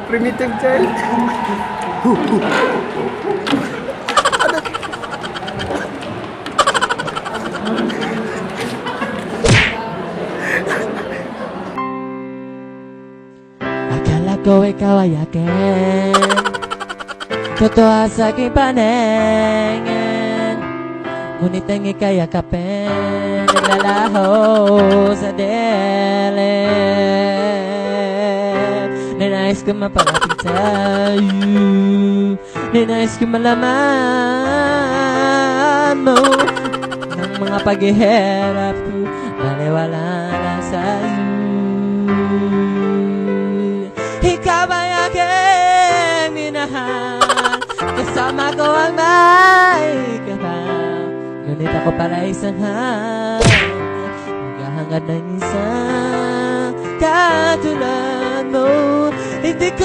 Primitive child. Akala ko ikaw ay akin, totoo sa aking paningin, ngunit ang ika'y yakapin, naglalaho sa dilim. Ninais ko mapalapit sa'yo, ninais ko malaman mo ng mga paghihirap ko, baliwala na sa'yo. Ikaw ay aking minahal, kasama ko ang may kapal, ngunit ako pala isang maghahangad ng isang katulad mo. Hindi ko